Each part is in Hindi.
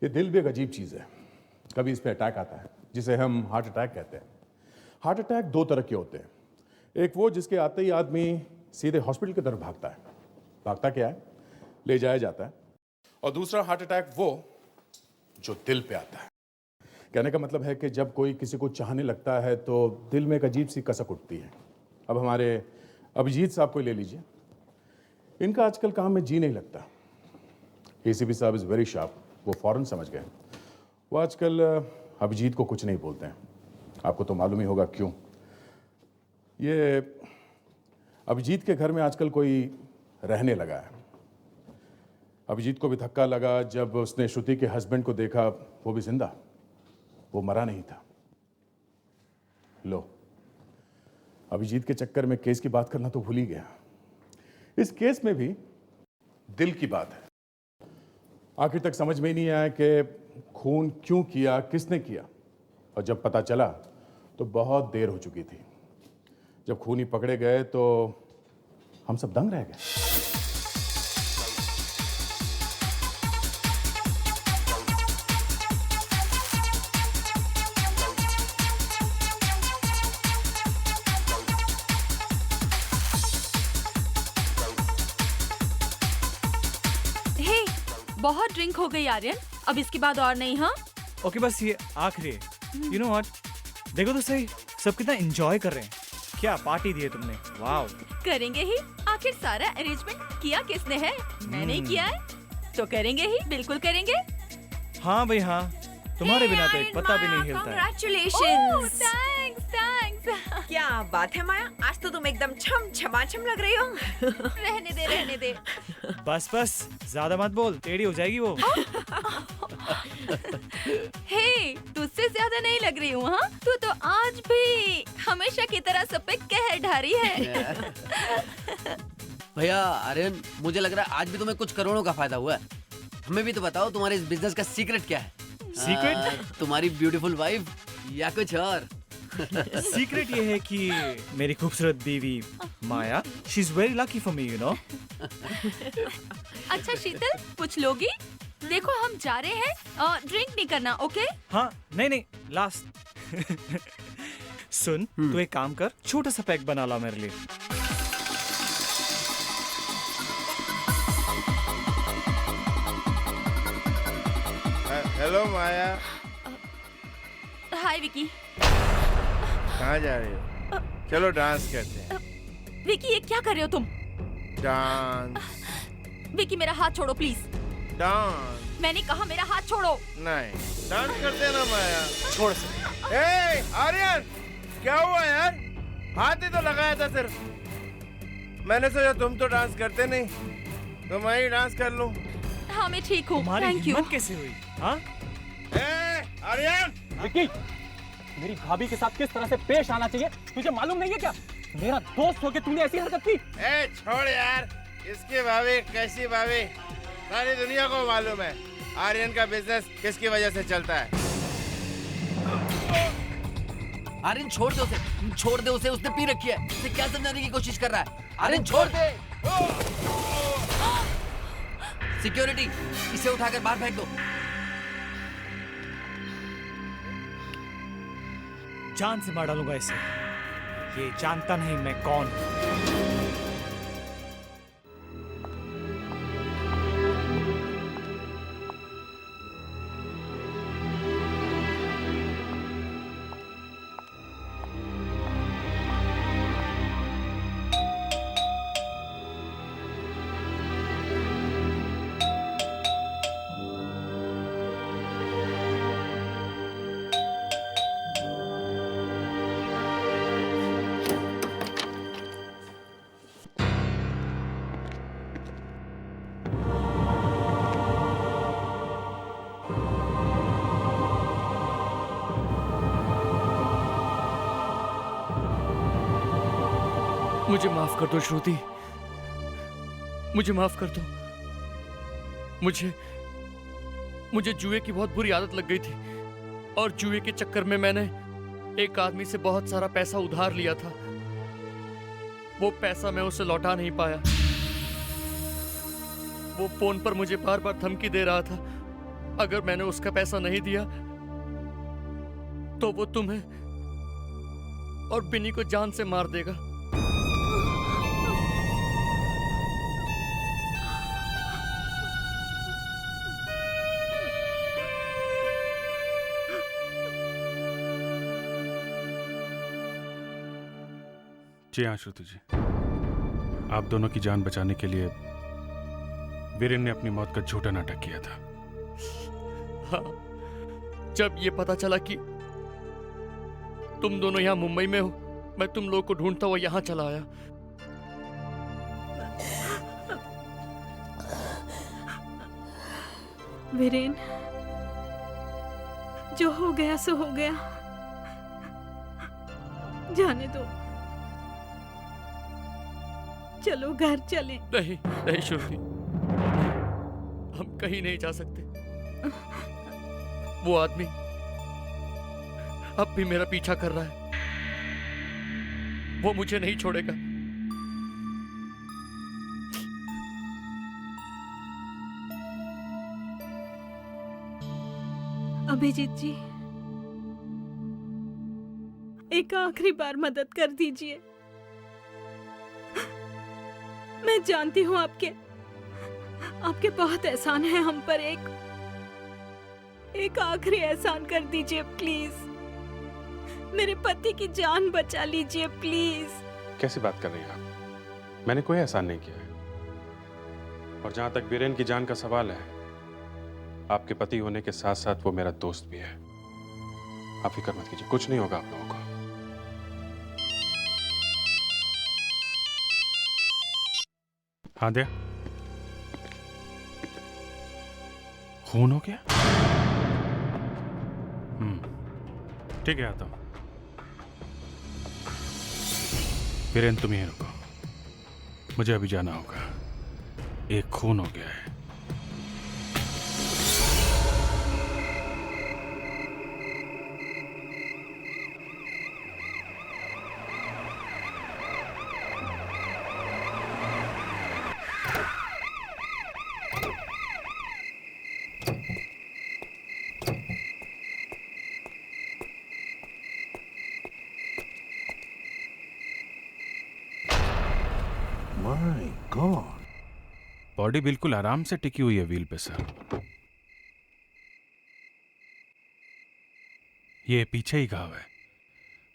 ये दिल भी एक अजीब चीज़ है। कभी इस पे अटैक आता है जिसे हम हार्ट अटैक कहते हैं। हार्ट अटैक दो तरह के होते हैं। एक वो जिसके आते ही आदमी सीधे हॉस्पिटल की तरफ भागता है। भागता क्या है, ले जाया जाता है। और दूसरा हार्ट अटैक वो जो दिल पे आता है। कहने का मतलब है कि जब कोई किसी को चाहने लगता है तो दिल में एक अजीब सी कसक उठती है। अब हमारे अभिजीत साहब को ले लीजिए, इनका आजकल काम में जी नहीं लगता। एसीपी साहब इज़ वेरी शार्प, वो फौरन समझ गए। वो आजकल अभिजीत को कुछ नहीं बोलते हैं। आपको तो मालूम ही होगा क्यों। ये अभिजीत के घर में आजकल कोई रहने लगा है। अभिजीत को भी धक्का लगा जब उसने श्रुति के हस्बैंड को देखा, वो भी जिंदा, वो मरा नहीं था। लो, अभिजीत के चक्कर में केस की बात करना तो भूल ही गया। इस केस में भी दिल की बात है। आखिर तक समझ में ही नहीं आया कि खून क्यों किया, किसने किया। और जब पता चला तो बहुत देर हो चुकी थी। जब खूनी पकड़े गए तो हम सब दंग रह गए। बहुत ड्रिंक हो गई आर्यन, अब इसके बाद और नहीं। हाँ ओके, बस ये आखिरी है। यू नो व्हाट, देखो तो सही, सब कितना एंजॉय कर रहे हैं। क्या पार्टी दी है तुमने, वाओ। करेंगे ही, आखिर सारा अरेंजमेंट किया किसने है? मैंने ही किया है, तो करेंगे ही, बिल्कुल करेंगे। हाँ भाई हाँ, तुम्हारे बिना तो एक पत्ता भी नहीं हिलता है। Congratulations! Thanks thanks. क्या बात है माया, आज तो तुम एकदम छम छमाछम लग रही हो। रहने दे। बस बस, ज्यादा मत बोल, टेढ़ी हो जाएगी वो। हे, तुझसे ज्यादा नहीं लग रही हूँ। हाँ, तू तो आज भी हमेशा की तरह सब पे कहर ढारी है। भैया आर्यन, मुझे लग रहा है आज भी तुम्हें कुछ करोड़ों का फायदा हुआ है। हमें भी तो बताओ, तुम्हारे इस बिजनेस का सीक्रेट क्या है? सीक्रेट? तुम्हारी ब्यूटीफुल वाइफ या कुछ और? सीक्रेट ये है कि मेरी खूबसूरत बीवी Maya, she is very lucky for me, you know. अच्छा शीतल, कुछ लोगी? देखो हम जा रहे हैं, ड्रिंक नहीं करना, ओके? हाँ नहीं, लास्ट। सुन, तू एक काम कर, छोटा सा पैक बना ला मेरे लिए। हेलो माया। हाय विकी। कहाँ जा रही हो? चलो डांस करते हैं। विकी, ये क्या कर रहे हो तुम? डांस। विकी, मेरा हाथ छोड़ो प्लीज। डांस। मैंने कहा मेरा हाथ छोड़ो। नहीं, डांस करते हैं ना माया। छोड़ से। ए आर्यन, क्या हुआ यार? हाथ ही तो लगाया था सिर्फ। मैंने सोचा तुम तो डांस करते नहीं, तो मैं ही डांस कर लूं। हाँ मैं ठीक हूँ, तुम्हारी थैंक यू। हिम्मत कैसे हुई? हाँ? आर्यन, विक्की, मेरी भाभी के साथ किस तरह से पेश आना चाहिए तुझे मालूम नहीं है क्या? मेरा दोस्त होके तूने ऐसी हरकत की। छोड़ यार, इसकी भाभी कैसी भाभी सारी दुनिया को मालूम है। आर्यन का बिजनेस किसकी वजह से चलता है। आर्यन छोड़ दे उसे, उसने पी रखी है। उसे क्या समझाने की कोशिश कर रहा है? आर्यन छोड़ दे। सिक्योरिटी, इसे उठाकर बाहर फेंक दो। जान से मार डालूंगा इसे। ये जानता नहीं मैं कौन हूं। मुझे माफ कर दो श्रुति, मुझे माफ कर दो। मुझे जुए की बहुत बुरी आदत लग गई थी और जुए के चक्कर में मैंने एक आदमी से बहुत सारा पैसा उधार लिया था। वो पैसा मैं उसे लौटा नहीं पाया। वो फोन पर मुझे बार बार धमकी दे रहा था अगर मैंने उसका पैसा नहीं दिया तो वो तुम्हें और बिन्नी को जान से मार देगा। जी हाँ श्रुति जी, आप दोनों की जान बचाने के लिए वीरेन ने अपनी मौत का झूठा नाटक किया था। हाँ, जब ये पता चला कि तुम दोनों यहाँ मुंबई में हो, मैं तुम लोगों को ढूंढता हुआ यहाँ चला आया। वीरेन, जो हो गया सो हो गया, जाने दो। चलो घर चलें। नहीं नहीं श्रुति, हम कहीं नहीं जा सकते। वो आदमी अब भी मेरा पीछा कर रहा है, वो मुझे नहीं छोड़ेगा। अभिजीत जी, एक आखिरी बार मदद कर दीजिए। मैं जानती हूँ आपके बहुत एहसान है हम पर। एक आखिरी एहसान कर दीजिए प्लीज। मेरे पति की जान बचा लीजिए प्लीज। कैसी बात कर रही हैं आप? मैंने कोई एहसान नहीं किया है। और जहां तक वीरेन की जान का सवाल है, आपके पति होने के साथ साथ वो मेरा दोस्त भी है। आप फिक्र मत कीजिए, कुछ नहीं होगा आप लोगों को। हाँ दे, खून हो गया? ठीक है, आता हूं। वीरेन तुम यहीं रुको, मुझे अभी जाना होगा। एक खून हो गया है। माय गॉड, बॉडी बिल्कुल आराम से टिकी हुई है व्हील पे सर। ये पीछे ही घाव है,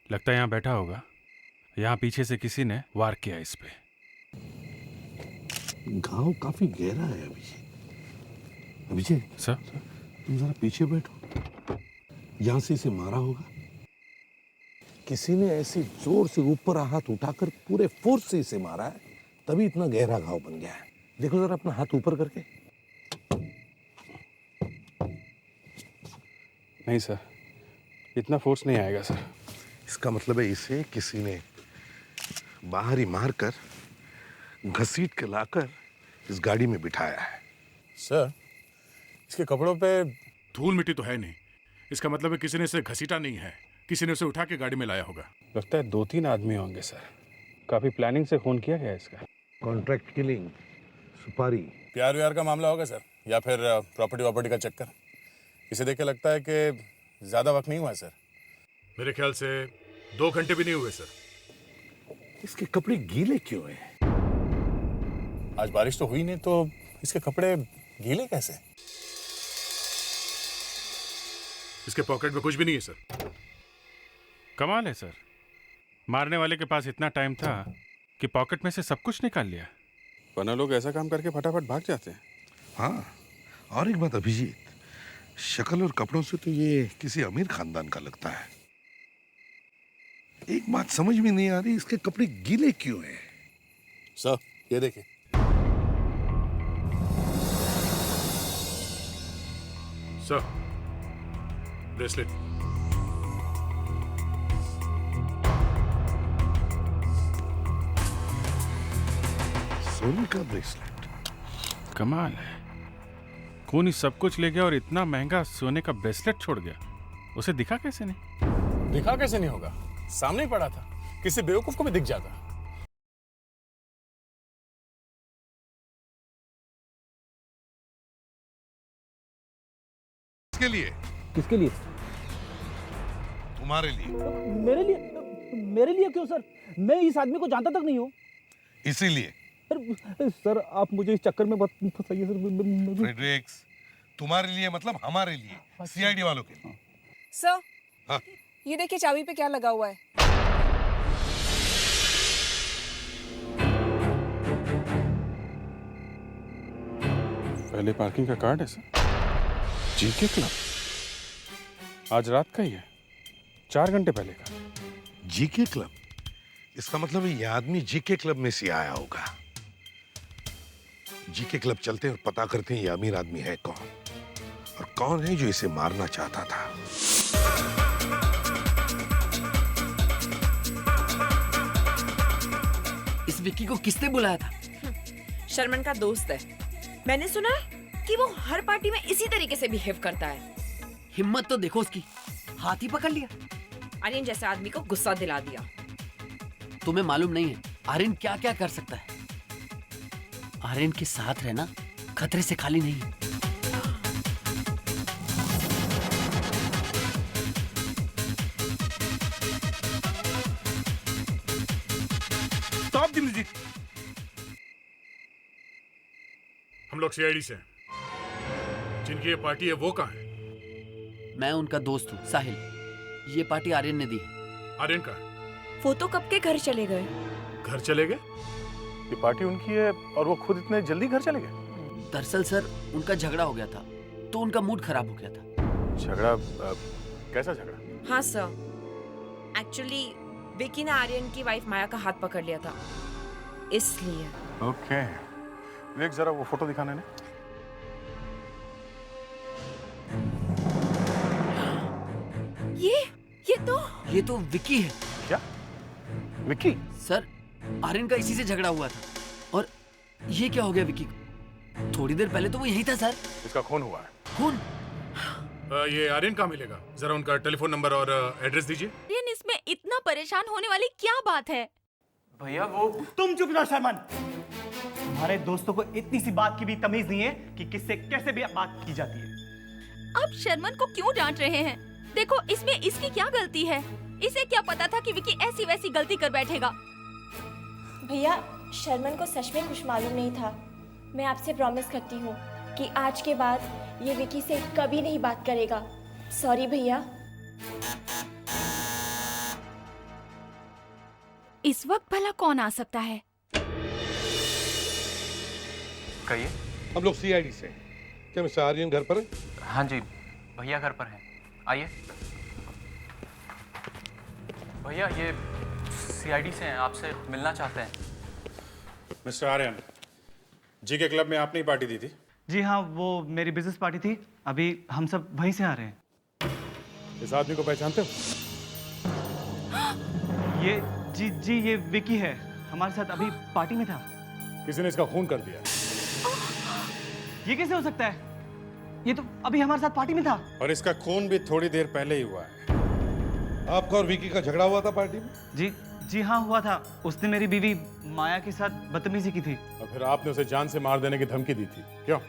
लगता है यहां बैठा होगा। यहां पीछे से किसी ने वार किया इस पे। घाव काफी गहरा है अभिजीत। अभिजीत सर, तुम जरा पीछे बैठो। यहां से इसे मारा होगा। किसी ने ऐसे जोर से ऊपर हाथ उठाकर पूरे फोर्स से इसे मारा है, तभी इतना गहरा घाव बन गया है। देखो जरा अपना हाथ ऊपर करके। नहीं सर, इतना फोर्स नहीं आएगा सर। इसका मतलब है इसे किसी ने बाहर ही मारकर घसीट के लाकर इस गाड़ी में बिठाया है। सर, इसके कपड़ों पे धूल मिट्टी तो है नहीं, इसका मतलब है किसी ने इसे घसीटा नहीं है, किसी ने उसे उठा के गाड़ी में लाया होगा। लगता है 2-3 आदमी होंगे सर। काफी प्लानिंग से खून किया गया इसका। कॉन्ट्रैक्ट किलिंग, सुपारी, प्यार व्यार का मामला होगा सर, या फिर प्रॉपर्टी का चक्कर। इसे देख के लगता है कि ज्यादा वक्त नहीं हुआ है सर। मेरे ख्याल से 2 घंटे भी नहीं हुए सर। इसके कपड़े गीले क्यों हैं? आज बारिश तो हुई नहीं, तो इसके कपड़े गीले कैसे? इसके पॉकेट में कुछ भी नहीं है सर। कमाल है सर, मारने वाले के पास इतना टाइम था कि पॉकेट में से सब कुछ निकाल लिया। वरना लोग ऐसा काम करके फटाफट भाग जाते हैं। हाँ, और एक बात अभिजीत, शक्ल और कपड़ों से तो ये किसी अमीर खानदान का लगता है। एक बात समझ में नहीं आ रही, इसके कपड़े गीले क्यों हैं? सर, ये देखिए। Sir, bracelet. सोने का ब्रेसलेट। कमाल है, खून ही सब कुछ ले गया और इतना महंगा सोने का ब्रेसलेट छोड़ गया। उसे दिखा कैसे नहीं? दिखा कैसे नहीं होगा, सामने ही पड़ा था। किसी बेवकूफ को भी दिख जाता। किसके लिए? किसके लिए? तुम्हारे लिए। मेरे लिए क्यों सर? मैं इस आदमी को जानता तक नहीं हूँ। इसीलिए। सर आप मुझे इस चक्कर में मत फंसाइए सर। फ्रेडरिक्स, तुम्हारे लिए मतलब हमारे लिए, सीआईडी वालों के लिए। सर, हाँ। ये देखिए चाबी पे क्या लगा हुआ है। पहले पार्किंग का कार्ड है सर। जीके क्लब आज रात का ही है, 4 घंटे पहले का। GK club? इसका मतलब ये आदमी जीके क्लब में से आया होगा। जीके क्लब चलते हैं और पता करते हैं ये अमीर आदमी है कौन, और कौन है जो इसे मारना चाहता था। इस विक्की को किसने बुलाया था? शर्मन का दोस्त है। मैंने सुना है कि वो हर पार्टी में इसी तरीके से बिहेव करता है। हिम्मत तो देखो उसकी, हाथ ही पकड़ लिया। आर्यन जैसे आदमी को गुस्सा दिला दिया। तुम्हें मालूम नहीं है आर्यन क्या क्या कर सकता है। आर्यन के साथ रहना खतरे से खाली नहीं है। Stop the music. हम लोग सीआईडी से हैं। जिनकी ये पार्टी है वो कहाँ है? मैं उनका दोस्त हूँ साहिल। ये पार्टी आर्यन ने दी है। आर्यन का? वो तो कब के घर चले गए। घर चले गए? ये पार्टी उनकी है और वो खुद इतने जल्दी घर चले गए? दरअसल सर उनका झगड़ा हो गया था तो उनका मूड खराब हो गया था। झगड़ा? कैसा झगड़ा? हाँ सर, एक्चुअली विकी ने आर्यन की वाइफ माया का हाथ पकड़ लिया था, इसलिए। ओके। देख जरा वो फोटो दिखाने ने। ये तो विकी है। क्या? विकी? सर आर्यन का इसी से झगड़ा हुआ था। और ये क्या हो गया विकी को? थोड़ी देर पहले तो वो यही था सर। इसका खून हुआ है। खून? ये आर्यन कहाँ मिलेगा? जरा उनका टेलीफोन नंबर और एड्रेस दीजिए। आर्यन, इसमें इतना परेशान होने वाली क्या बात है? भैया वो तुम चुप रहो शर्मन। तुम्हारे दोस्तों को इतनी सी बात की भी तमीज नहीं है कि किससे कैसे भी बात की जाती है। आप शर्मन को क्यों डांट रहे हैं? देखो इसमें इसकी क्या गलती है? इसे क्या पता था कि विकी ऐसी वैसी गलती कर बैठेगा? भैया शर्मन को सच में कुछ मालूम नहीं था। मैं आपसे प्रॉमिस करती हूँ कि आज के बाद ये विकी से कभी नहीं बात करेगा। सॉरी भैया। इस वक्त भला कौन आ सकता है? कहिए। हम लोग सीआईडी से। क्या मिस्टर आर्यन घर पर है? हाँ जी भैया घर पर हैं। आइए। भैया ये सीआईडी से हैं, आपसे मिलना चाहते हैं। मिस्टर आर्यन, जीके क्लब में आपने ही पार्टी दी थी? जी हाँ, वो मेरी बिजनेस पार्टी थी। अभी हम सब वहीं से आ रहे हैं। इस आदमी को पहचानते हो? ये जी ये विकी है, हमारे साथ अभी पार्टी में था। किसी ने इसका खून कर दिया। ये कैसे हो सकता है? ये तो अभी हमारे साथ पार्टी में था। और इसका खून भी थोड़ी देर पहले ही हुआ है। आपका और विकी का झगड़ा हुआ था पार्टी में? जी हाँ हुआ था। उसने मेरी बीवी माया के साथ बदतमीजी की थी। और फिर आपने उसे जान से मार देने की धमकी दी थी, क्यों?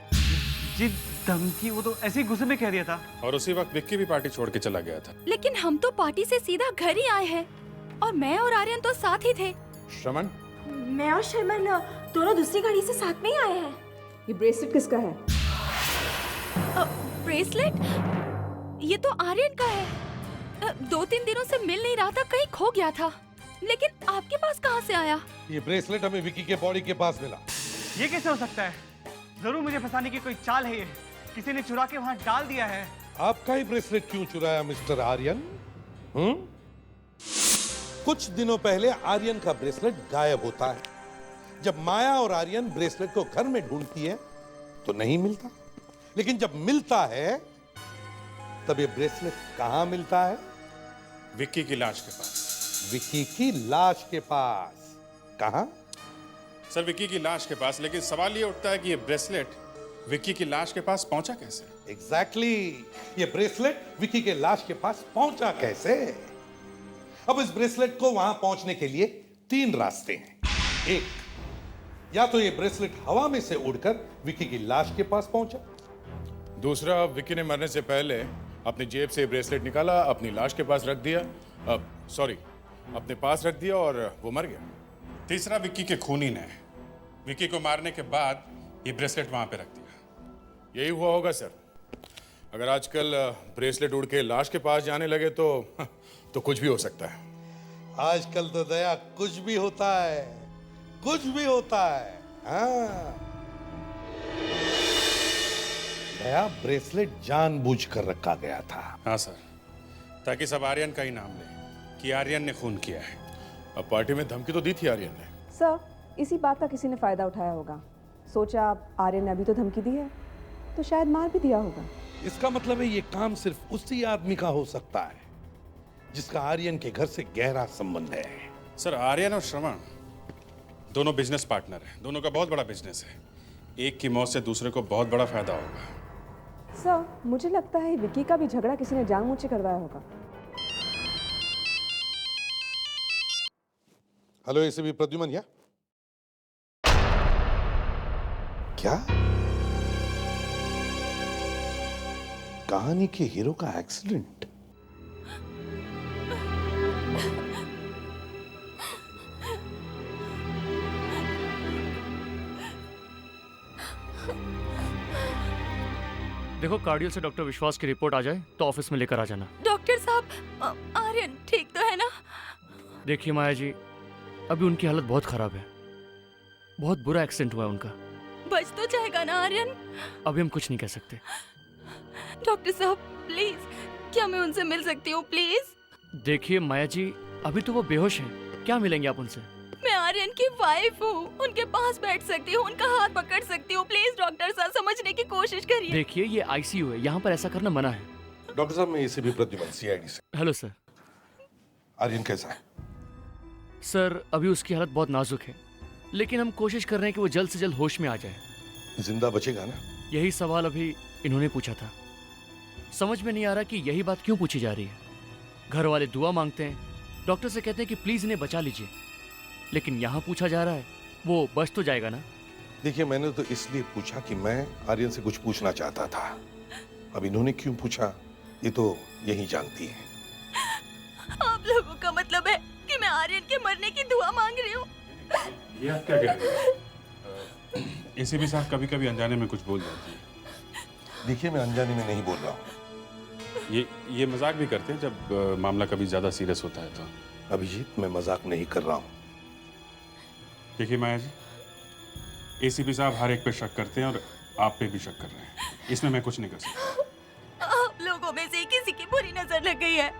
जी धमकी? वो तो ऐसे ही गुस्से में कह दिया था। और उसी वक्त विक्की भी पार्टी छोड़ के चला गया था। लेकिन हम तो पार्टी से सीधा घर ही आए हैं और मैं और आर्यन तो साथ ही थे। श्रमन? मैं और शर्मन दोनों दूसरी गाड़ी से साथ में ही आए हैं। ये ब्रेसलेट किसका है? ब्रेसलेट? ये तो आर्यन का है। 2-3 दिनों से मिल नहीं रहा था, कहीं खो गया था। लेकिन आपके पास कहाँ से आया? ये ब्रेसलेट हमें विकी के बॉडी के पास मिला। ये कैसे हो सकता है? जरूर मुझे फंसाने की कोई चाल है। ये किसी ने चुरा के वहाँ डाल दिया है। आपका ही ब्रेसलेट क्यों चुराया मिस्टर आर्यन? कुछ दिनों पहले आर्यन का ब्रेसलेट गायब होता है। जब माया और आर्यन ब्रेसलेट को घर में ढूंढती है तो नहीं मिलता, लेकिन जब मिलता है तब ये ब्रेसलेट कहां मिलता है? विक्की की लाश के पास। विक्की की लाश के पास? कहां? सर विक्की की लाश के पास, लेकिन सवाल ये उठता है कि ये ब्रेसलेट विक्की की लाश के पास पहुंचा कैसे? एग्जैक्टली ये ब्रेसलेट विक्की के लाश के पास पहुंचा कैसे? अब इस ब्रेसलेट को वहां पहुंचने के लिए 3 रास्ते हैं। एक, या तो ये ब्रेसलेट हवा में से उड़कर विक्की की लाश के पास पहुंचा, दूसरा, विक्की ने मरने से पहले अपनी जेब से ब्रेसलेट निकाला, अपनी लाश के पास रख दिया, सॉरी, अपने पास रख दिया और वो मर गया। तीसरा, विक्की के खूनी ने विक्की को मारने के बाद ये ब्रेसलेट वहां पे रख दिया। यही हुआ होगा सर। अगर आजकल ब्रेसलेट उड़ के लाश के पास जाने लगे तो कुछ भी हो सकता है। आजकल तो दया कुछ भी होता है, कुछ भी होता है। हाँ, दया ब्रेसलेट जानबूझकर रखा गया था। हाँ सर, ताकि सब आर्यन का ही नाम ले कि आर्यन ने खून किया है। अब पार्टी में धमकी तो दी थी आर्यन ने। सर, इसी बात का किसी ने फायदा उठाया होगा। सोचा आर्यन ने अभी तो धमकी दी है, तो शायद मार भी दिया होगा। इसका मतलब है ये काम सिर्फ उसी आदमी का हो सकता है जिसका आर्यन के घर से गहरा संबंध है। सर, आर्यन और श्रवण दोनों बिजनेस पार्टनर हैं। दोनों का बहुत बड़ा बिजनेस है। एक की मौत से दूसरे को बहुत बड़ा फायदा होगा। सर, मुझे लगता है विक्की का भी झगड़ा किसी ने जानबूझ के करवाया होगा। हेलो, एसीपी प्रद्युमन या? क्या कहानी के हीरो का एक्सीडेंट? देखो, कार्डियो से डॉक्टर विश्वास की रिपोर्ट आ जाए तो ऑफिस में लेकर आ जाना। डॉक्टर साहब, आर्यन ठीक तो है ना? देखिए माया जी, अभी उनकी हालत बहुत खराब है। बहुत बुरा एक्सीडेंट हुआ है उनका। बच तो जाएगा ना आर्यन? अभी हम कुछ नहीं कह सकते। डॉक्टर साहब प्लीज, क्या मैं उनसे मिल सकती हूँ प्लीज? देखिए माया जी, अभी तो वो बेहोश हैं। क्या मिलेंगे आप उनसे? मैं आर्यन की वाइफ हूँ, उनके पास बैठ सकती हूँ, उनका हाथ पकड़ सकती हूँ। प्लीज डॉक्टर साहब समझने की कोशिश करिए। देखिए, ये आईसीयू है, यहाँ पर ऐसा करना मना है। डॉक्टर साहब, मैं एसीपी प्रद्युमन, सीआईडी से। Hello sir. आर्यन कैसा है? सर, अभी उसकी हालत बहुत नाजुक है, लेकिन हम कोशिश कर रहे हैं कि वो जल्द से जल्द होश में आ जाए। जिंदा बचेगा ना? यही सवाल अभी इन्होंने पूछा था। समझ में नहीं आ रहा कि यही बात क्यों पूछी जा रही है। घर वाले दुआ मांगते हैं, डॉक्टर से कहते हैं कि प्लीज इन्हें बचा लीजिए, लेकिन यहाँ पूछा जा रहा है वो बच तो जाएगा ना? देखिए, मैंने तो इसलिए पूछा कि मैं आर्यन से कुछ पूछना चाहता था। अब इन्होंने क्यों पूछा ये तो यही जानती है। आप लोगों का मतलब है कि मैं आर्यन के मरने की दुआ मांग रही हूँ? ये आप क्या कह रहे हैं? एसीपी साहब कभी कभी अनजाने में कुछ बोल जाती है। देखिए, मैं अनजाने में नहीं बोल रहा हूँ। ये मजाक भी करते हैं जब मामला कभी ज्यादा सीरियस होता है तो। अभिजीत, मैं मजाक नहीं कर रहा हूँ। देखिए माया जी, एसीपी साहब हर एक पे शक करते हैं और आप पे भी शक कर रहे हैं। इसमें मैं कुछ नहीं कर सकता। आप लोगों में से किसी की बुरी नजर लग गई है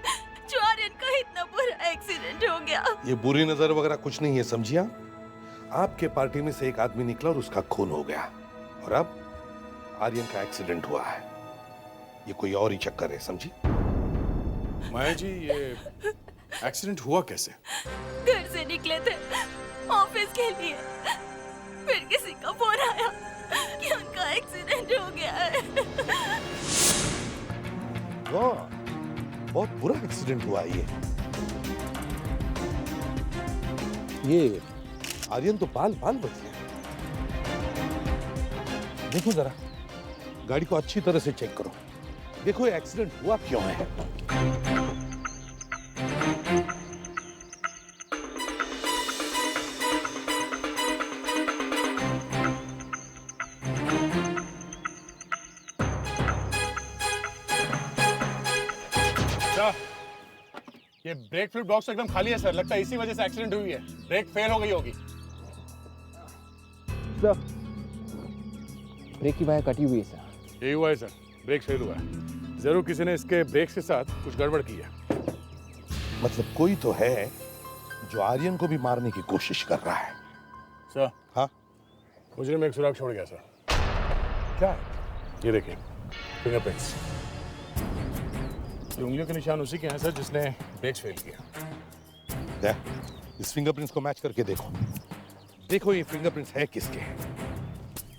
जो आर्यन का इतना बुरा एक्सीडेंट हो गया। ये बुरी नजर वगैरह कुछ नहीं है, समझिए। आपके पार्टी में से एक आदमी निकला और उसका खून हो गया, और अब आर्यन का एक्सीडेंट हुआ है। ये कोई और ही चक्कर है, समझी? माया जी, ये एक्सीडेंट हुआ कैसे? घर से निकले थे ऑफिस के लिए, फिर किसी का फोन आया कि उनका एक्सीडेंट हो गया है। वाह, बहुत बुरा एक्सीडेंट हुआ है ये आर्यन तो बाल बाल बच गया। देखो जरा, गाड़ी को अच्छी तरह से चेक करो। देखो ये एक्सीडेंट हुआ क्यों है। ये ब्रेक फ्लूइड बॉक्स एकदम खाली है सर। लगता है इसी वजह से एक्सीडेंट हुई है। ब्रेक फेल हो गई होगी। सर, ब्रेक की वायर कटी हुई है सर। यही हुआ है सर, ब्रेक फेल हुआ है। जरूर किसी ने इसके ब्रेक के साथ कुछ गड़बड़ की है। मतलब कोई तो है जो आर्यन को भी मारने की कोशिश कर रहा है। सर, हाँ, मुजरिम एक सुराग छोड़ गया सर। क्या है? ये देखिए, फिंगरप्रिंट्स। उंगलियों के निशान उसी के हैं सर जिसने ब्रेक्स फेल किया। इस फिंगरप्रिंट्स को मैच करके देखो। देखो ये फिंगरप्रिंट्स है किसके हैं।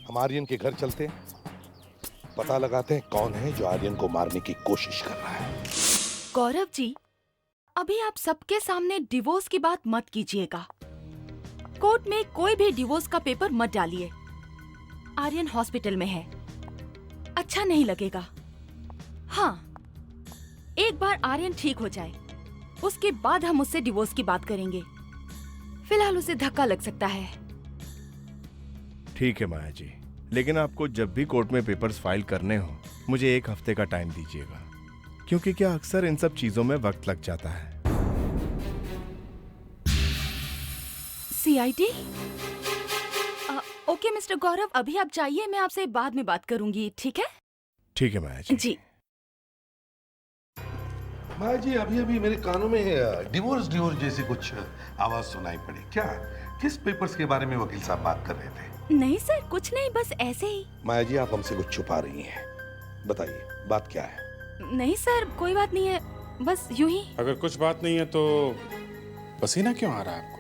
हम आर्यन के घर चलते हैं, पता लगाते हैं कौन है जो आर्यन को मारने की कोशिश कर रहा है। गौरव जी, अभी आप सबके सामने डिवोर्स की बात मत कीजिएगा। कोर्ट में कोई भी डिवोर्स का पेपर मत डालिए। आर्यन हॉस्पिटल में है। अच्छा नहीं लगेगा। हाँ, एक बार आर्यन ठीक हो जाए, उसके बाद हम उससे डिवोर्स की बात करेंगे। फिलहाल उसे धक्का लग सकता है। ठीक है माया जी, लेकिन आपको जब भी कोर्ट में पेपर्स फाइल करने हो मुझे 1 हफ्ते का टाइम दीजिएगा, क्योंकि क्या अक्सर इन सब चीजों में वक्त लग जाता है। CID? ओके मिस्टर गौरव, अभी आप जाइए, मैं आपसे बाद में बात करूंगी, ठीक है? ठीक है माया जी। जी। माया जी, अभी अभी मेरे कानों में डिवोर्स जैसी कुछ आवाज सुनाई पड़ी। क्या, किस पेपर्स के बारे में वकील साहब बात कर रहे थे? नहीं सर, कुछ नहीं, बस ऐसे ही। माया जी, आप हमसे कुछ छुपा रही हैं, बताइए बात क्या है? नहीं सर, कोई बात नहीं है, बस यूं ही। अगर कुछ बात नहीं है तो पसीना क्यों आ रहा है आपको?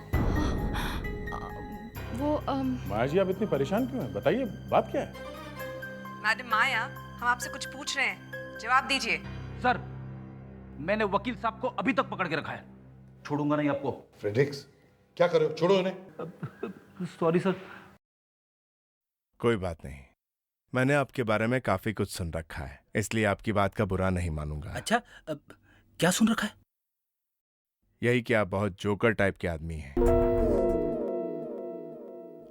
वो माया जी, आप इतनी परेशान क्यों हैं? बताइए बात क्या है? मैडम माया, हम आपसे कुछ पूछ रहे हैं, जवाब दीजिए। सर, मैंने वकील साहब को अभी तक पकड़ के रखा है, छोड़ूंगा नहीं आपको। फ्रेडरिक्स, क्या कर रहे हो? छोड़ो इन्हें। Sorry sir. कोई बात नहीं, मैंने आपके बारे में काफी कुछ सुन रखा है, इसलिए आपकी बात का बुरा नहीं मानूंगा। अच्छा, क्या सुन रखा है? यही कि आप बहुत जोकर टाइप के आदमी हैं।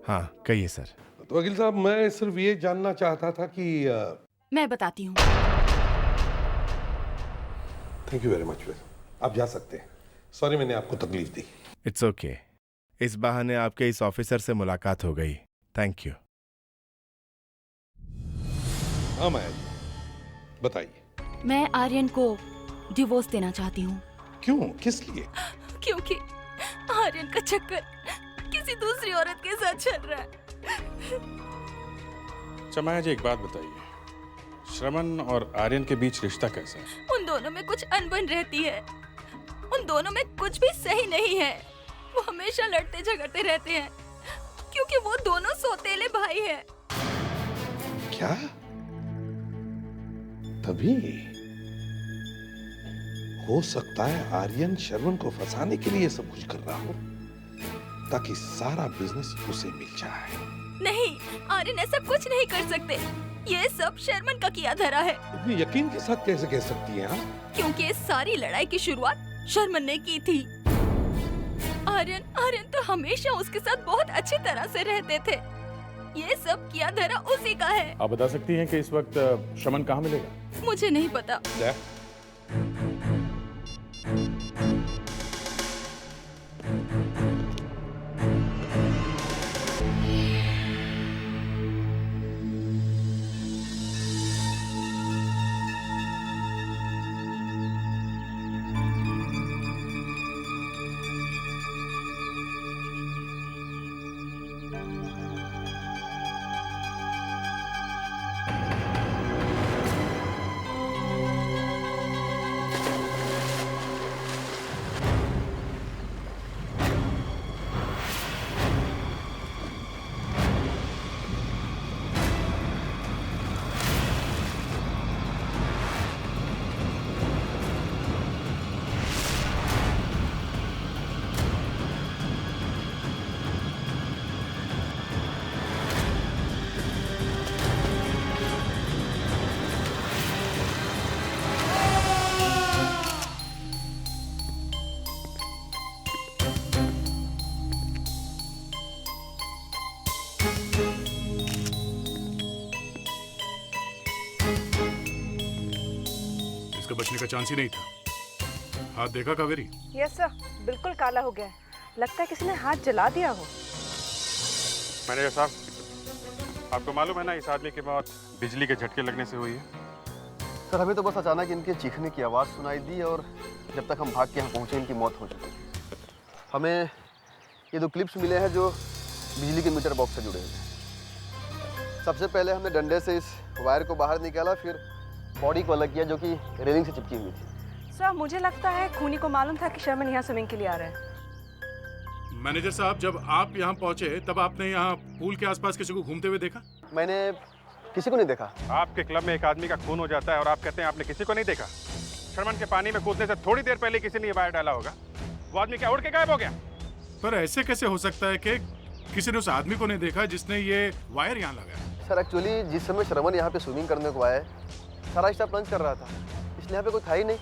हाँ, कहिए सर। तो वकील साहब, मैं सिर्फ ये जानना चाहता था कि मैं बताती हूँ। Thank you very much. आप जा सकते हैं। सॉरी मैंने आपको तकलीफ दी। It's okay. इस बहाने आपके इस ऑफिसर से मुलाकात हो गई। Thank you. हाँ माया जी, बताइए। मैं आर्यन को डिवोर्स देना चाहती हूँ। क्यों, किस लिए? क्योंकि आर्यन का चक्कर किसी दूसरी औरत के साथ चल रहा है। अच्छा माया जी, एक बात बताइए, श्रवण और आर्यन के बीच रिश्ता कैसा है? उन दोनों में कुछ अनबन रहती है, उन दोनों में कुछ भी सही नहीं है। वो हमेशा लड़ते झगड़ते रहते हैं, क्योंकि वो दोनों सौतेले भाई हैं। क्या? तभी हो सकता है आर्यन श्रवण को फंसाने के लिए सब कुछ कर रहा हो, ताकि सारा बिजनेस उसे मिल जाए। नहीं, आर्यन ऐसा कुछ नहीं कर सकते। ये सब शर्मन का किया धरा है। इतनी यकीन के साथ कैसे कह सकती हैं आप? क्योंकि इस सारी लड़ाई की शुरुआत शर्मन ने की थी। आर्यन तो हमेशा उसके साथ बहुत अच्छी तरह से रहते थे। ये सब किया धरा उसी का है। आप बता सकती हैं कि इस वक्त शमन कहाँ मिलेगा? मुझे नहीं पता। बचने का चांस ही नहीं था। हाथ देखा कावेरी? यस सर, बिल्कुल काला हो गया है। लगता है किसी ने हाथ जला दिया हो। मैनेजर साहब, आपको मालूम है ना इस आदमी की मौत बिजली के झटके लगने से हुई है? सर, हमें तो बस अचानक इनके चीखने की आवाज़ सुनाई दी और जब तक हम भाग के यहाँ पहुँचे इनकी मौत हो चुकी। हमें ये 2 क्लिप्स मिले हैं जो बिजली के मीटर बॉक्स से जुड़े हैं। सबसे पहले हमने डंडे से इस वायर को बाहर निकाला, फिर बॉडी को अलग किया जो कि रेलिंग से चिपकी हुई थी। सर, मुझे लगता है खूनी को मालूम था कि शर्मन यहाँ स्विमिंग के लिए आ रहे हैं। मैनेजर साहब, जब आप यहाँ पहुँचे तब आपने यहाँ पूल के आसपास किसी को घूमते हुए देखा? मैंने किसी को नहीं देखा। आपके क्लब में एक आदमी का खून हो जाता है और आप कहते हैं आपने किसी को नहीं देखा? शर्मन के पानी में कूदने से थोड़ी देर पहले किसी ने ये वायर डाला होगा। वो आदमी क्या उड़ के गायब हो गया? पर ऐसे कैसे हो सकता है कि किसी ने उस आदमी को नहीं देखा जिसने ये वायर यहाँ लगाया? सर एक्चुअली जिस समय श्रवण यहाँ पे स्विमिंग करने को आया है, सारा स्टाफ लंच कर रहा था, इसलिए यहाँ पे कोई था ही नहीं।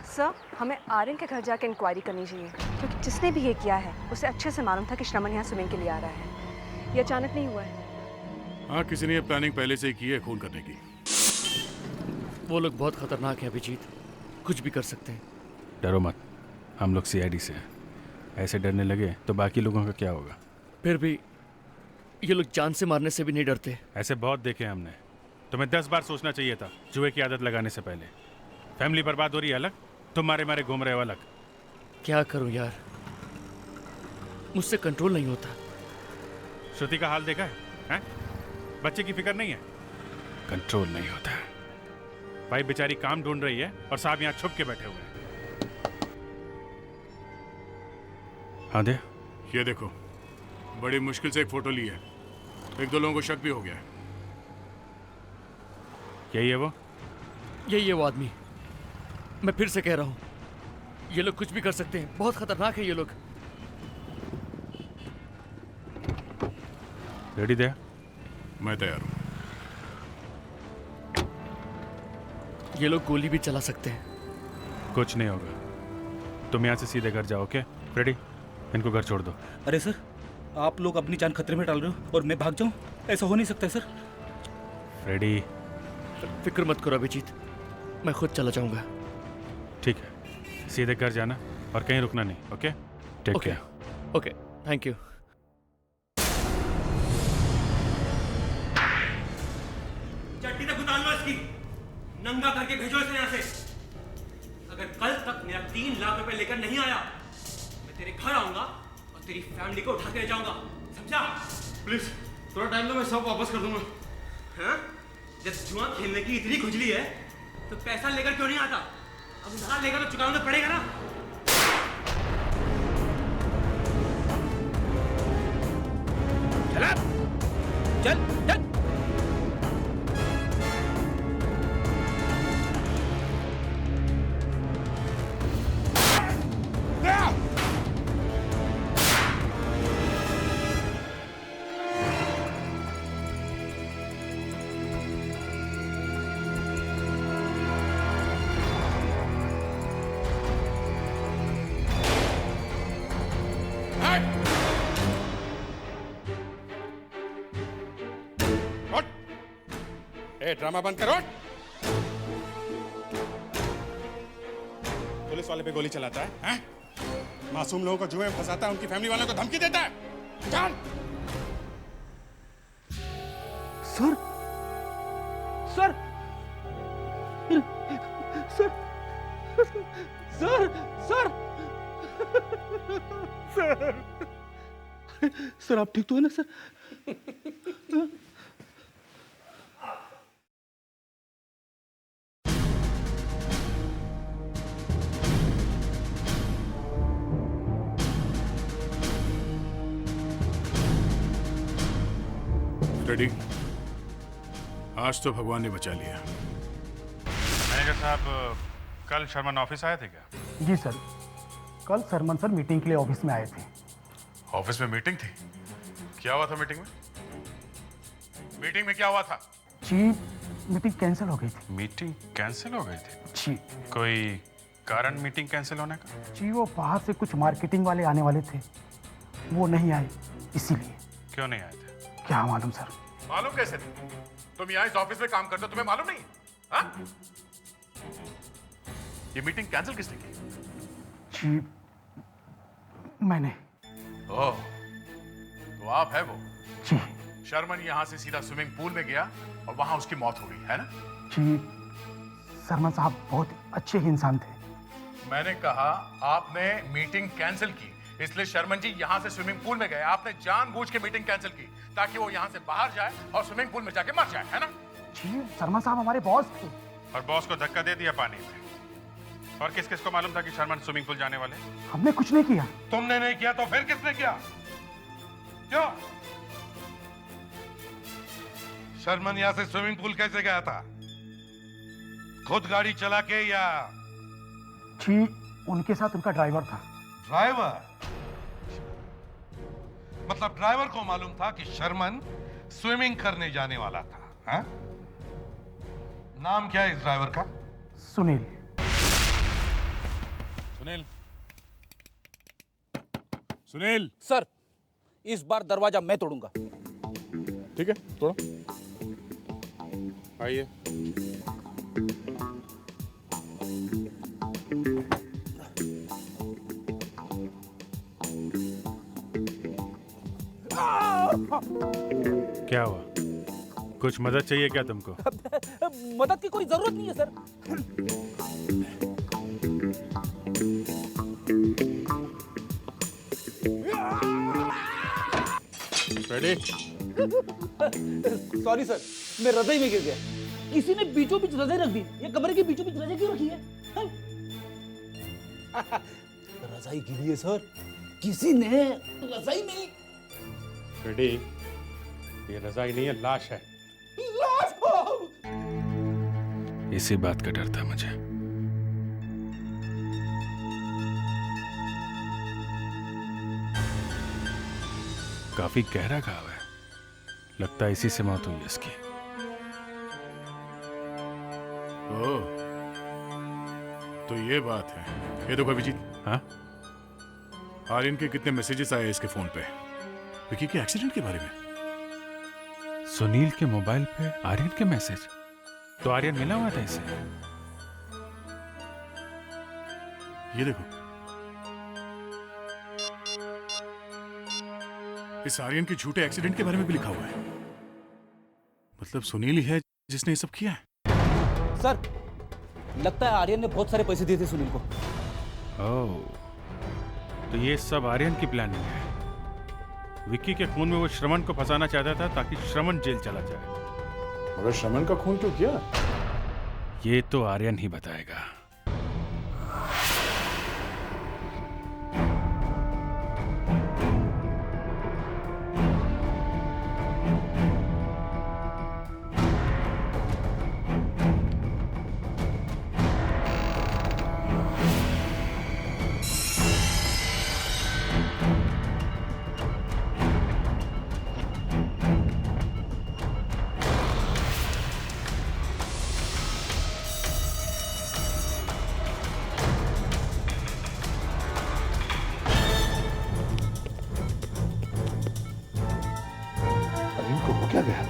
सर, हमें आर्यन के घर जाकर इंक्वायरी करनी चाहिए, क्योंकि जिसने भी ये किया है उसे अच्छे से मालूम था कि श्रवण यहाँ स्विमिंग के लिए आ रहा है। ये अचानक नहीं हुआ है। हाँ, किसी ने प्लानिंग पहले से ही की है खून करने की। वो लोग बहुत खतरनाक हैं अभिजीत, कुछ भी कर सकते हैं। डरो मत, हम लोग सीआईडी से हैं। ऐसे डरने लगे तो बाकी लोगों का क्या होगा? फिर भी ये लोग जान से मारने से भी नहीं डरते। ऐसे बहुत देखे हमने। तुम्हें 10 बार सोचना चाहिए था जुए की आदत लगाने से पहले। फैमिली बर्बाद हो रही है अलग, तुम मारे मारे घूम रहे हो अलग। क्या करूं यार, मुझसे कंट्रोल नहीं होता। श्रुति का हाल देखा है? बच्चे की फिक्र नहीं है, कंट्रोल नहीं होता। भाई बेचारी काम ढूंढ रही है और साहब यहाँ छुप के बैठे हुए हैं। हाँ दे, ये देखो, बड़ी मुश्किल से एक फोटो ली है। एक दो लोगों को शक भी हो गया है। यही है वो? यही है वो आदमी। मैं फिर से कह रहा हूँ, ये लोग कुछ भी कर सकते हैं, बहुत खतरनाक है ये लोग। रेडी दे? मैं तैयार हूँ। ये लोग गोली भी चला सकते हैं। कुछ नहीं होगा, तुम यहाँ से सीधे घर जाओ। Okay ready? इनको घर छोड़ दो। अरे सर, आप लोग अपनी जान खतरे में डाल रहे हो और मैं भाग जाऊं? ऐसा हो नहीं सकता सर। रेडी? फिक्र मत करो अभिजीत, मैं खुद चला जाऊंगा। ठीक है, सीधे घर जाना और कहीं रुकना नहीं। Okay, take care. Okay, thank you. चट्टी तक उतार लो इसकी, नंगा करके भेजो इसे यहाँ से। अगर कल तक मेरा 3 लाख रुपए लेकर नहीं आया, मैं तेरे घर आऊंगा और तेरी फैमिली को उठा के ले जाऊंगा, समझा? प्लीज थोड़ा टाइम दो, मैं सब वापस कर दूंगा। हाँ? जब जुआ खेलने की इतनी खुजली है तो पैसा लेकर क्यों नहीं आता? अब उधार लेकर तो चुकाना पड़ेगा ना। चल चल चल। ड्रामा बंद करो। पुलिस वाले पे गोली चलाता है, हैं? मासूम लोगों को जुए में फंसाता है, उनकी फैमिली वालों को धमकी देता है। जान! Sir sir sir sir sir sir sir, आप ठीक तो है ना सर? रेडी? आज तो भगवान ने बचा लिया। मैनेजर साहब, कल शर्मन ऑफिस आए थे क्या? जी सर, कल शर्मन सर मीटिंग के लिए ऑफिस में आए थे। ऑफिस में मीटिंग थी? क्या हुआ था मीटिंग में? मीटिंग में क्या हुआ था? जी, मीटिंग कैंसिल हो गई थी। मीटिंग कैंसिल हो गई थी? जी। कोई कारण मीटिंग कैंसिल होने का? जी, वो बाहर से कुछ मार्केटिंग वाले आने वाले थे, वो नहीं आए, इसीलिए। क्यों नहीं आए थे? क्या मालूम सर। मालूम कैसे? तुम यहाँ इस ऑफिस में काम करते हो, तुम्हें मालूम नहीं? हाँ? ये मीटिंग कैंसिल किसने की? जी, मैंने। ओह, तो आप है वो? जी। शर्मन यहाँ से सीधा स्विमिंग पूल में गया और वहां उसकी मौत हो गई, है ना? जी, शर्मन साहब बहुत अच्छे ही इंसान थे। मैंने कहा आपने मीटिंग कैंसिल की, इसलिए शर्मन जी यहाँ से स्विमिंग पूल में गए। आपने जानबूझ के मीटिंग कैंसिल की ताकि वो यहाँ से बाहर जाए और स्विमिंग पूल में जाके मर जाए, है ना? जी, शर्मा साहब हमारे बॉस थे। और बॉस को धक्का दे दिया पानी में। और किस किस को मालूम था कि शर्मन स्विमिंग पूल जाने वाले? हमने कुछ नहीं किया। तुमने नहीं किया तो फिर किसने किया? क्यों? शर्मन यहाँ से स्विमिंग पूल कैसे गया था? खुद गाड़ी चला के या? जी, उनके साथ उनका ड्राइवर था। ड्राइवर? मतलब ड्राइवर को मालूम था कि शर्मन स्विमिंग करने जाने वाला था। हाँ? नाम क्या है इस ड्राइवर का? सुनील। सुनील, सुनील। सर, इस बार दरवाजा मैं तोड़ूंगा। ठीक है, तोड़ो। आइए। क्या हुआ? कुछ मदद चाहिए क्या तुमको? मदद की कोई जरूरत नहीं है सर। रेडी? सॉरी सर, मैं रजाई में गिर गया। किसी ने बीचों बीच रजाई रख दी। ये कमरे के बीचों बीच रजाई क्यों रखी है? रजाई गिरी है सर, किसी ने रजाई में। रेडी? ये रजाई नहीं है, लाश है। लाश? इसी बात का डर था मुझे। काफी गहरा घाव है, लगता है इसी से मौत हुई इसकी। ओह, तो ये बात है। ये देखो अभिजीत। हाँ? आर्यन के कितने मैसेजेस आए इसके फोन पे विकी के एक्सीडेंट के बारे में। सुनील के मोबाइल पे आर्यन के मैसेज? तो आर्यन मिला हुआ था इसे। ये देखो, इस आर्यन के झूठे एक्सीडेंट के बारे में भी लिखा हुआ है। मतलब सुनील ही है जिसने ये सब किया है। सर, लगता है आर्यन ने बहुत सारे पैसे दिए थे सुनील को। ओह, तो ये सब आर्यन की प्लानिंग है। विक्की के खून में वो श्रवण को फंसाना चाहता था ताकि श्रवण जेल चला जाए। मगर श्रवण का खून क्यों किया? ये तो आर्यन ही बताएगा। क्या गया?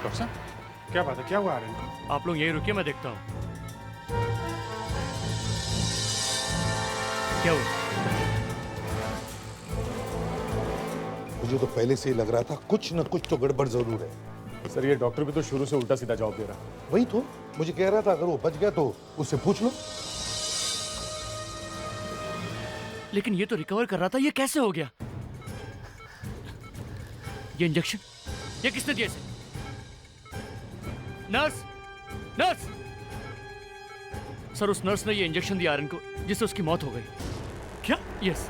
डॉक्टर साहब, क्या बात है? क्या हुआ आर्यन को? आप लोग यहीं रुकिए, मैं देखता हूँ क्या हुआ। मुझे तो पहले से ही लग रहा था कुछ न कुछ तो गड़बड़ जरूर है। सर, ये डॉक्टर भी तो शुरू से उल्टा सीधा जवाब दे रहा। वही तो मुझे कह रहा था, अगर वो बच गया तो उससे पूछ लो। लेकिन ये तो रिकवर कर रहा था, ये कैसे हो गया? ये इंजेक्शन ये किसने दिया इसे? Nurse, nurse! सर, उस नर्स ने ये इंजेक्शन दिया आर्यन को जिससे उसकी मौत हो गई। क्या? यस।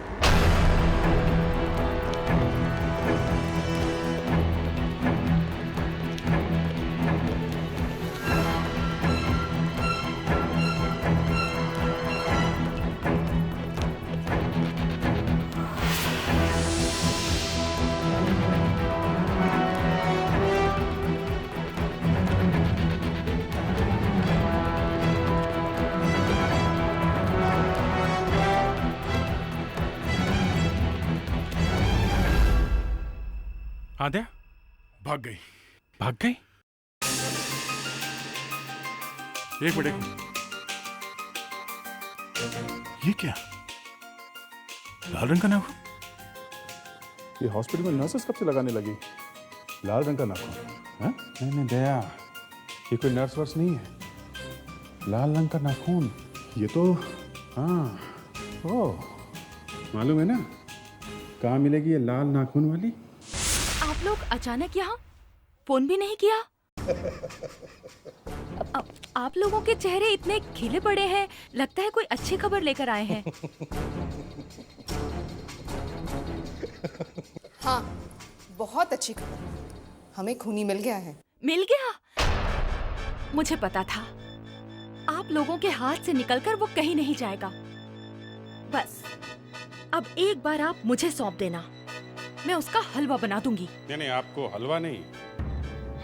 आद्या भाग गई। भाग गई? एक मिनट। ये क्या? लाल रंग का नाखून? ये हॉस्पिटल में नर्सेस कब से लगाने लगी लाल रंग का नाखून? हाँ? नहीं दया, ये कोई नर्स वर्स नहीं है। लाल रंग का नाखून ये तो, हाँ, ओ मालूम है ना कहाँ मिलेगी ये लाल नाखून वाली? आप लोग अचानक यहाँ? फोन भी नहीं किया? आप लोगों के चेहरे इतने खिले पड़े हैं, लगता है कोई अच्छी खबर लेकर आए हैं। हाँ, बहुत अच्छी खबर। हमें खूनी मिल गया है। मिल गया? मुझे पता था आप लोगों के हाथ से निकलकर वो कहीं नहीं जाएगा। बस अब एक बार आप मुझे सौंप देना, मैं उसका हलवा बना दूंगी। नहीं, आपको हलवा नहीं,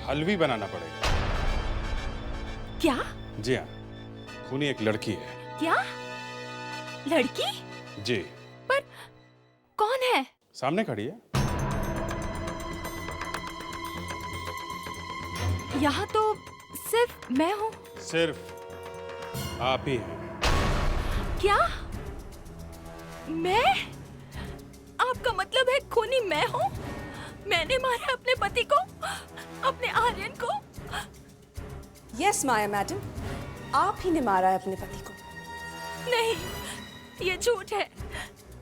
हलवी बनाना पड़ेगा। क्या? जी हाँ, खूनी एक लड़की है। क्या? लड़की? जी। पर कौन है? सामने खड़ी है। यहाँ तो सिर्फ मैं हूँ। सिर्फ आप ही हैं। क्या? मैं? आपका मतलब है खूनी मैं हूँ? मैंने मारा अपने पति को, अपने आर्यन को? यस माया मैडम, आप ही ने मारा है अपने पति को। नहीं, ये झूठ है।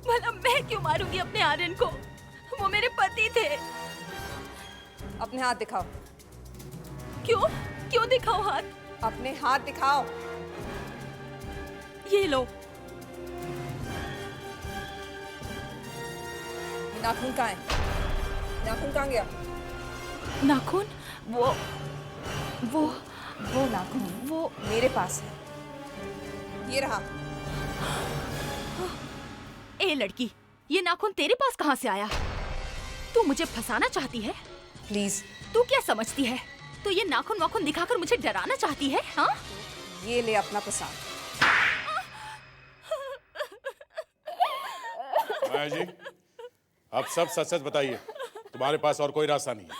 भला मैं क्यों मारूंगी अपने आर्यन को? वो मेरे पति थे। अपने हाथ दिखाओ। क्यों? क्यों दिखाओ हाथ? अपने हाथ दिखाओ। ये लो। नाखून कहाँ है? नाखून कहाँ गया? नाखून? वो नाखून वो मेरे पास है। ये रहा। ए लड़की, ये नाखून तेरे पास कहाँ से आया? तू मुझे फंसाना चाहती है? प्लीज। तू क्या समझती है? तू ये नाखून वाखून दिखाकर मुझे डराना चाहती है? हाँ? ये ले अपना प्रसाद। माया जी, अब सब सच सच बताइए। तुम्हारे पास और कोई रास्ता नहीं है।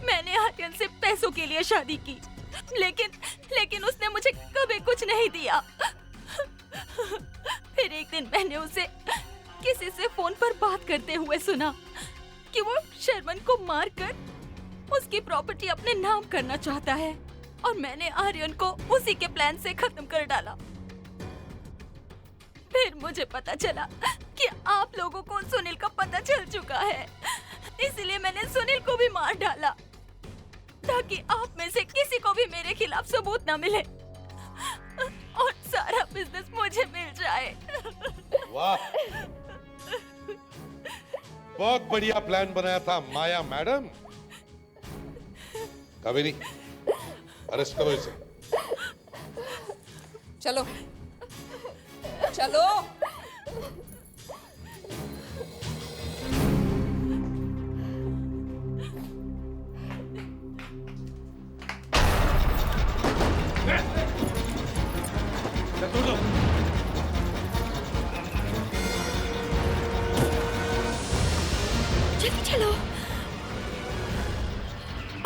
मैंने आर्यन से पैसों के लिए शादी की, लेकिन उसने मुझे कभी कुछ नहीं दिया। फिर एक दिन मैंने उसे किसी से फोन पर बात करते हुए सुना कि वो शर्मन को मारकर उसकी प्रॉपर्टी अपने नाम करना चाहता है, और मैंने आर्यन को उसी के प्लान से खत्म कर डाला। फिर मुझे पता चला कि आप लोगों को सुनील का पता चल चुका है, इसलिए मैंने सुनील को भी मार डाला ताकि आप में से किसी को भी मेरे खिलाफ सबूत ना मिले और सारा बिजनेस मुझे मिल जाए। वाह, बहुत बढ़िया प्लान बनाया था माया मैडम। कावेरी, अरेस्ट करो इसे। चलो चलो। जल्दी चलो।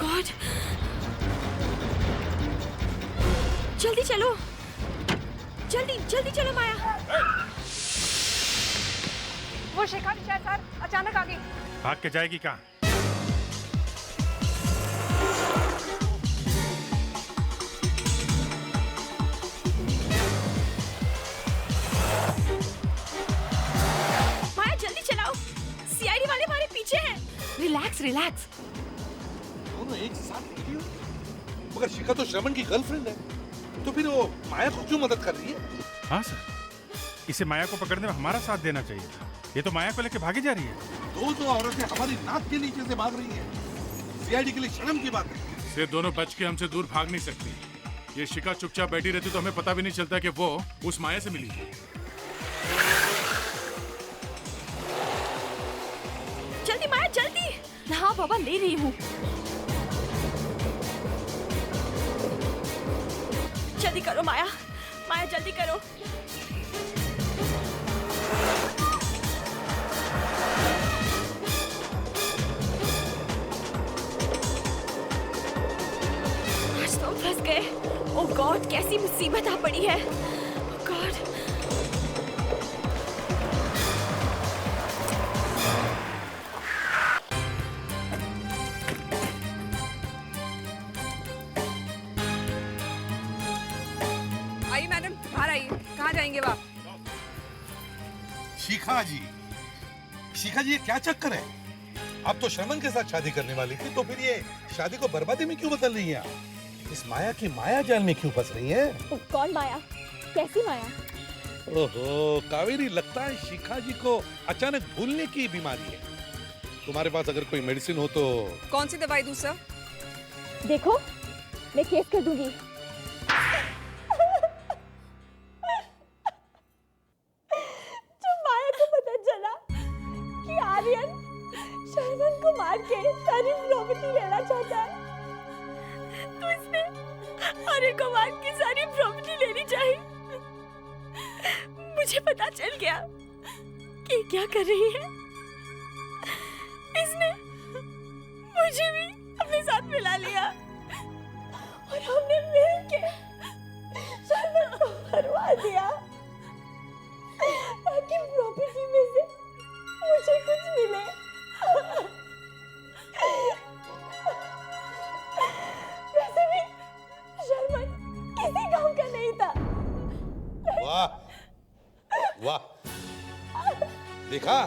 गॉड, जल्दी चलो, जल्दी चलो माया। वो शिखा सर अचानक आ गई। भाग के जाएगी कहाँ? माया जल्दी चलाओ, सीआईडी वाले हमारे पीछे हैं। रिलैक्स। दोनों एक साथ निकली हो? मगर शिखा तो श्रवण की गर्लफ्रेंड है, तो फिर वो माया को क्यों मदद कर रही है? हाँ सर, इसे माया को पकड़ने में हमारा साथ देना चाहिए था। ये तो माया को लेके भागी जा रही है। दो औरतें हमारी नाक के नीचे से भाग रही हैं। सीआईडी के लिए शर्म की बात है। ये दोनों बच के हमसे दूर भाग नहीं सकती। ये शिखा चुपचाप बैठी रहती तो हमें पता भी नहीं चलता कि वो उस माया से मिली। जल्दी माया जल्दी। हाँ बाबा, ले रही हूँ। जल्दी करो माया जल्दी करो। आज तो फंस गए। ओह गॉड, कैसी मुसीबत आ पड़ी है। ओह गॉड। आइए मैडम, बाहर आइए। कहाँ जाएंगे वो आप? शिखा जी, ये क्या चक्कर है? आप तो श्रवण के साथ शादी करने वाली थी, तो फिर ये शादी को बर्बादी में क्यों बदल रही हैं आप? इस माया की माया जाल में क्यों फंस रही हैं? कौन माया? कैसी माया? ओहो कावेरी, लगता है शिखा जी को अचानक भूलने की बीमारी है। तुम्हारे पास अगर कोई मेडिसिन हो तो। कौन सी दवाई दूं सर? देखो, मैं केस कर दूंगी। को मार के सारी प्रॉपर्टी लेना चाहता है। तो इसने आर्यन को मार के सारी प्रॉपर्टी लेनी चाहिए। मुझे पता चल गया कि क्या कर रही है। इसने मुझे भी अपने साथ मिला लिया और हमने मिलके शरमन को मरवा दिया ताकि प्रॉपर्टी में से मुझे कुछ मिले। वैसे भी शरमन किसी गांव का नहीं था। वाह वाह, देखा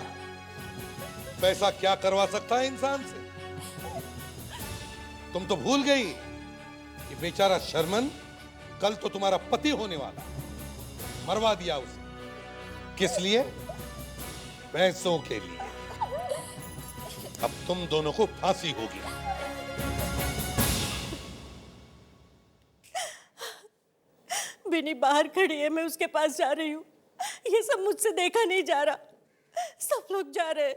पैसा क्या करवा सकता है इंसान से। तुम तो भूल गई कि बेचारा शर्मन कल तो तुम्हारा पति होने वाला, मरवा दिया उसे। किस लिए? पैसों के लिए। अब तुम दोनों को फांसी होगी। बिनी बाहर खड़ी है, मैं उसके पास जा रही हूँ। ये सब मुझसे देखा नहीं जा रहा, सब लोग जा रहे हैं।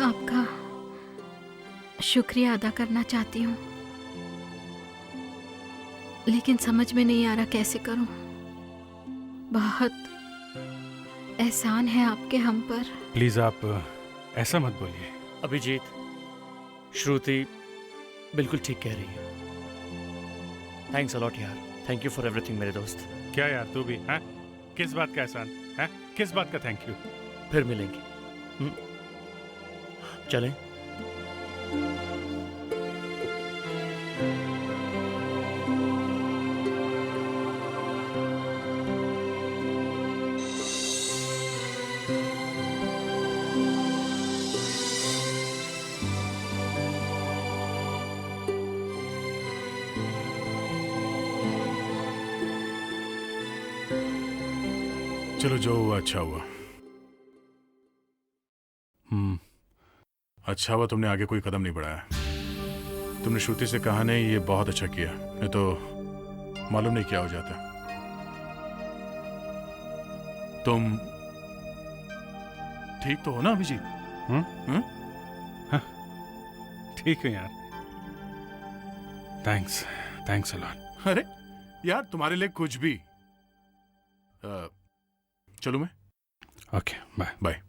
आपका शुक्रिया अदा करना चाहती हूँ, लेकिन समझ में नहीं आ रहा कैसे करूँ। बहुत एहसान है आपके हम पर। प्लीज आप ऐसा मत बोलिए। अभिजीत, श्रुति बिल्कुल ठीक कह रही है। थैंक्स अलॉट यार, थैंक यू फॉर एवरीथिंग मेरे दोस्त। क्या यार तू भी हैं? किस बात का एहसान है? किस बात का थैंक यू? फिर मिलेंगे। चलें? चलो जो हुआ अच्छा हुआ। अच्छा हुआ तुमने आगे कोई कदम नहीं बढ़ाया। तुमने श्रुति से कहा नहीं, ये बहुत अच्छा किया, नहीं तो मालूम नहीं क्या हो जाता। तुम ठीक तो हो ना अभिजीत? ठीक है यार। Thanks, thanks a lot. अरे यार तुम्हारे लिए कुछ भी। चलो मैं। Okay bye bye.